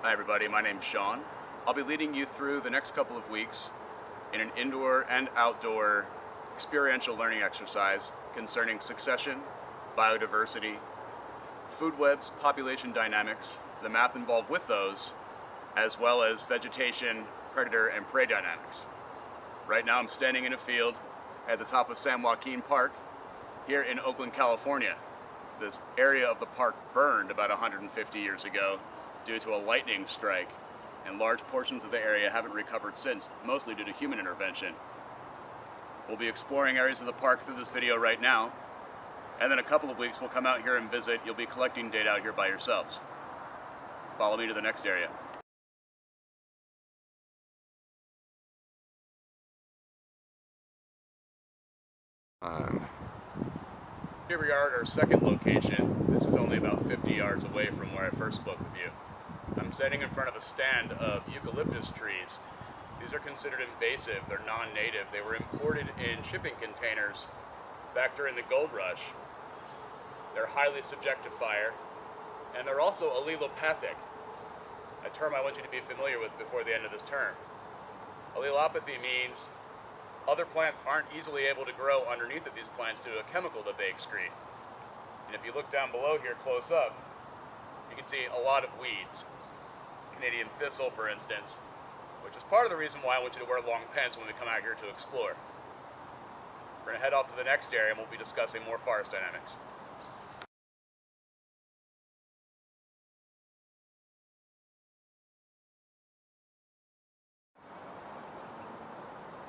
Hi everybody, my name's Sean. I'll be leading you through the next couple of weeks in an indoor and outdoor experiential learning exercise concerning succession, biodiversity, food webs, population dynamics, the math involved with those, as well as vegetation, predator, and prey dynamics. Right now I'm standing in a field at the top of San Joaquin Park here in Oakland, California. This area of the park burned about 150 years ago due to a lightning strike, and large portions of the area haven't recovered since, mostly due to human intervention. We'll be exploring areas of the park through this video right now, and then a couple of weeks we'll come out here and visit. You'll be collecting data out here by yourselves. Follow me to the next area. Here we are at our second location. This is only about 50 yards away from where I first spoke with you. I'm standing in front of a stand of eucalyptus trees. These are considered invasive. They're non-native. They were imported in shipping containers back during the gold rush. They're highly subject to fire, and they're also allelopathic, a term I want you to be familiar with before the end of this term. Allelopathy means other plants aren't easily able to grow underneath of these plants due to a chemical that they excrete. And if you look down below here close up, you can see a lot of weeds. Canadian thistle, for instance, which is part of the reason why I want you to wear long pants when we come out here to explore. We're going to head off to the next area and we'll be discussing more forest dynamics.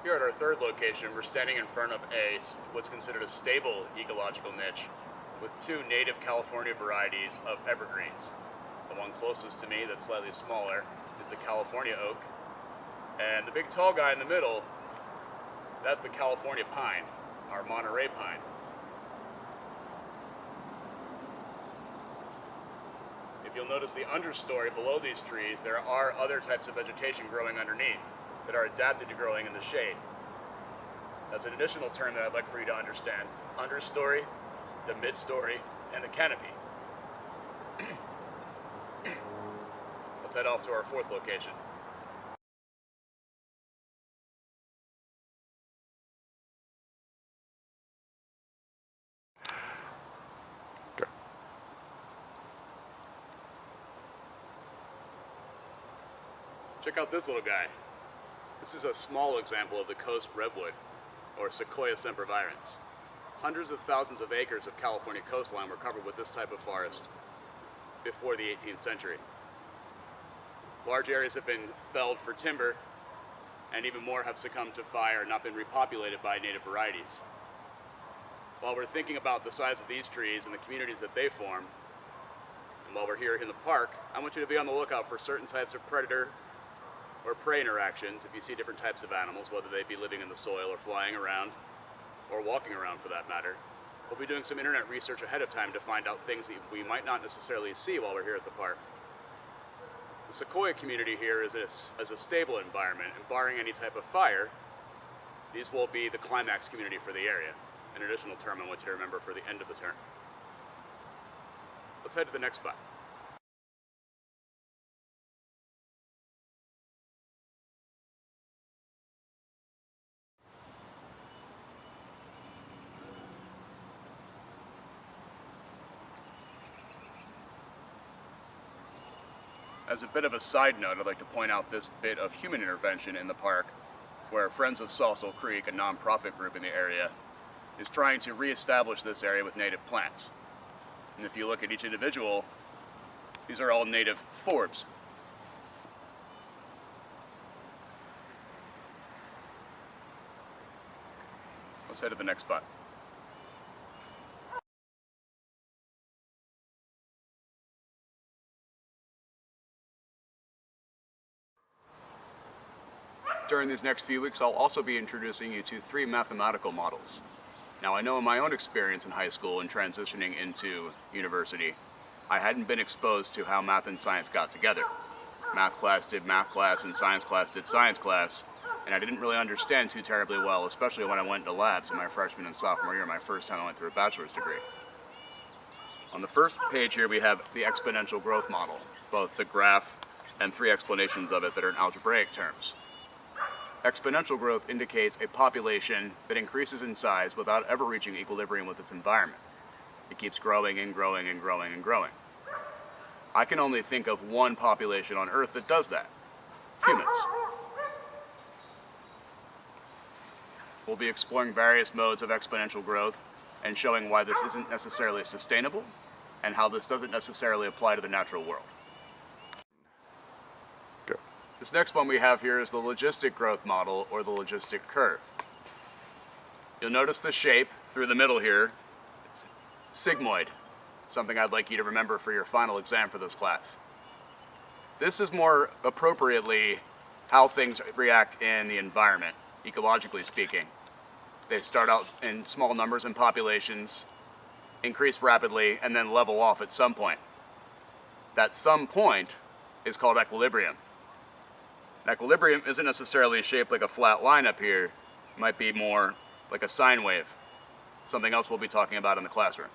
Here at our third location, we're standing in front of what's considered a stable ecological niche with two native California varieties of evergreens. The one closest to me that's slightly smaller is the California oak, and the big tall guy in the middle, that's the California pine, our Monterey pine. If you'll notice the understory below these trees, there are other types of vegetation growing underneath that are adapted to growing in the shade. That's an additional term that I'd like for you to understand. Understory, the midstory, and the canopy. Let's head off to our fourth location. Okay. Check out this little guy. This is a small example of the coast redwood, or Sequoia sempervirens. Hundreds of thousands of acres of California coastline were covered with this type of forest before the 18th century. Large areas have been felled for timber, and even more have succumbed to fire and not been repopulated by native varieties. While we're thinking about the size of these trees and the communities that they form, and while we're here in the park, I want you to be on the lookout for certain types of predator or prey interactions. If you see different types of animals, whether they be living in the soil or flying around, or walking around for that matter, we'll be doing some internet research ahead of time to find out things that we might not necessarily see while we're here at the park. The sequoia community here is a stable environment, and barring any type of fire, these will be the climax community for the area, an additional term I want you to remember for the end of the term. Let's head to the next spot. As a bit of a side note, I'd like to point out this bit of human intervention in the park, where Friends of Salsal Creek, a non-profit group in the area, is trying to reestablish this area with native plants. And if you look at each individual, these are all native forbs. Let's head to the next spot. During these next few weeks, I'll also be introducing you to 3 mathematical models. Now, I know in my own experience in high school and transitioning into university, I hadn't been exposed to how math and science got together. Math class did math class and science class did science class, and I didn't really understand too terribly well, especially when I went into labs in my freshman and sophomore year, my first time I went through a bachelor's degree. On the first page here we have the exponential growth model, both the graph and 3 explanations of it that are in algebraic terms. Exponential growth indicates a population that increases in size without ever reaching equilibrium with its environment. It keeps growing and growing and growing and growing. I can only think of one population on Earth that does that: humans. We'll be exploring various modes of exponential growth and showing why this isn't necessarily sustainable and how this doesn't necessarily apply to the natural world. Go. This next one we have here is the logistic growth model, or the logistic curve. You'll notice the shape through the middle here. It's sigmoid, something I'd like you to remember for your final exam for this class. This is more appropriately how things react in the environment, ecologically speaking. They start out in small numbers and populations, increase rapidly, and then level off at some point. That some point is called equilibrium. Equilibrium isn't necessarily shaped like a flat line up here. It might be more like a sine wave, something else we'll be talking about in the classroom.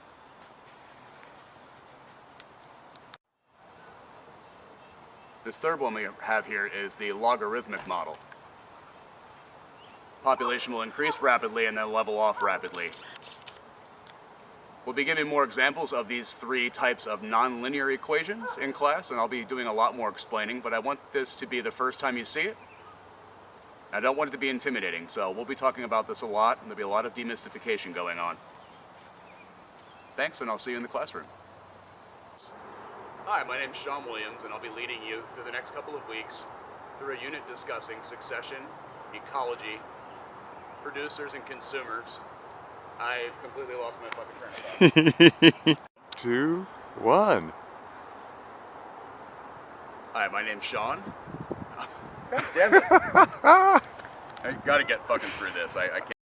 This third one we have here is the logarithmic model. Population will increase rapidly and then level off rapidly. We'll be giving more examples of these 3 types of nonlinear equations in class, and I'll be doing a lot more explaining, but I want this to be the first time you see it. I don't want it to be intimidating, so we'll be talking about this a lot, and there'll be a lot of demystification going on. Thanks, and I'll see you in the classroom. Hi, my name's Sean Williams, and I'll be leading you through the next couple of weeks through a unit discussing succession, ecology, producers and consumers. I've completely lost my fucking train of thought. 2, 1. Hi, my name's Sean. God damn it. I gotta get fucking through this. I can't.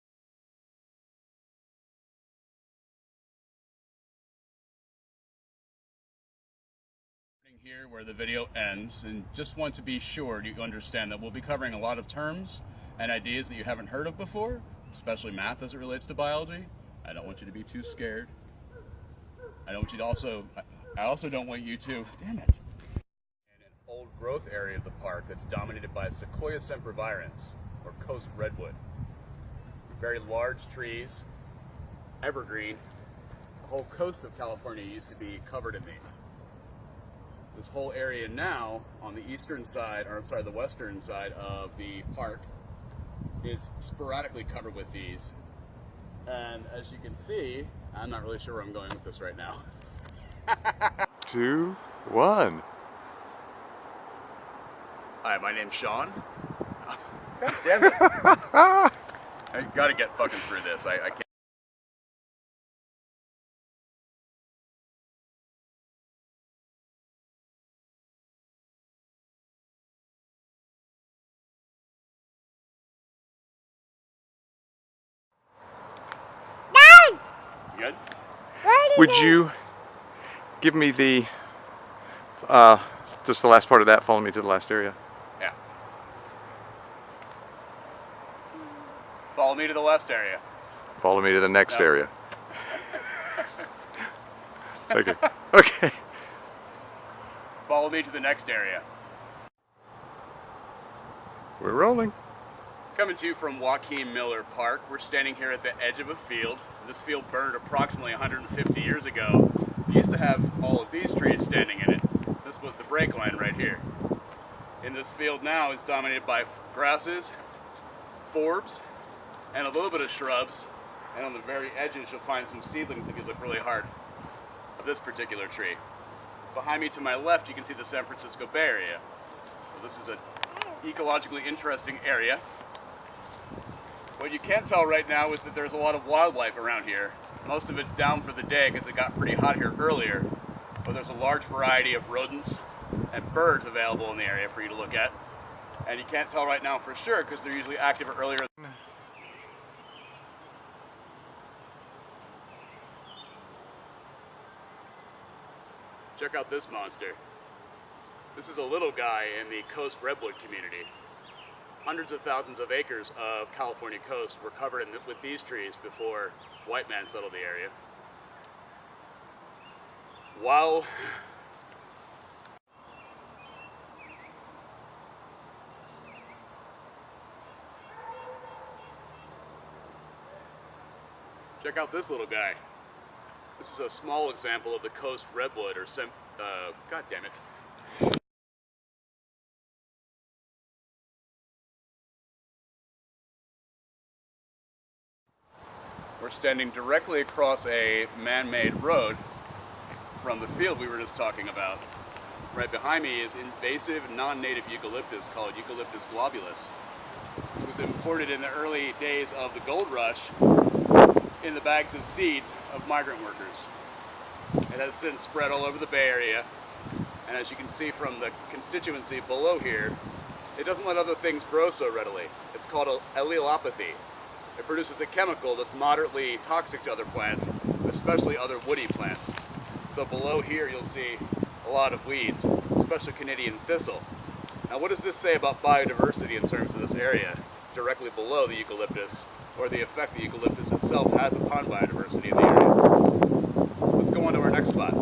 Here where the video ends, and just want to be sure you understand that we'll be covering a lot of terms and ideas that you haven't heard of before, especially math as it relates to biology. I don't want you to be too scared. I don't want you to I also don't want you to, damn it. In an old growth area of the park that's dominated by Sequoia sempervirens, or coast redwood. Very large trees, evergreen. The whole coast of California used to be covered in these. This whole area now on the eastern side, or I'm sorry, the western side of the park is sporadically covered with these. And as you can see, I'm not really sure where I'm going with this right now. 2, 1. Hi, my name's Sean. God damn it. I gotta get fucking through this. I can't. Good? Would you give me the, just the last part of that, follow me to the last area? Yeah. Follow me to the last area. Follow me to the next No. area. Okay. Okay. Follow me to the next area. We're rolling. Coming to you from Joaquin Miller Park, we're standing here at the edge of a field. This field burned approximately 150 years ago. It used to have all of these trees standing in it. This was the break line right here. In this field now is dominated by grasses, forbs, and a little bit of shrubs. And on the very edges you'll find some seedlings if you look really hard of this particular tree. Behind me to my left you can see the San Francisco Bay Area. So this is an ecologically interesting area. What you can't tell right now is that there's a lot of wildlife around here. Most of it's down for the day because it got pretty hot here earlier, but there's a large variety of rodents and birds available in the area for you to look at. And you can't tell right now for sure because they're usually active earlier. Check out this monster. This is a little guy in the coast redwood community. Hundreds of thousands of acres of California coast were covered with these trees before white man settled the area. Check out this little guy. This is a small example of the coast redwood, or god damn it. We're standing directly across a man-made road from the field we were just talking about. Right behind me is invasive non-native eucalyptus called Eucalyptus globulus. This was imported in the early days of the gold rush in the bags of seeds of migrant workers. It has since spread all over the Bay Area, and as you can see from the constituency below here, it doesn't let other things grow so readily. It's called allelopathy. It produces a chemical that's moderately toxic to other plants, especially other woody plants. So below here you'll see a lot of weeds, especially Canadian thistle. Now what does this say about biodiversity in terms of this area, directly below the eucalyptus, or the effect the eucalyptus itself has upon biodiversity in the area? Let's go on to our next spot.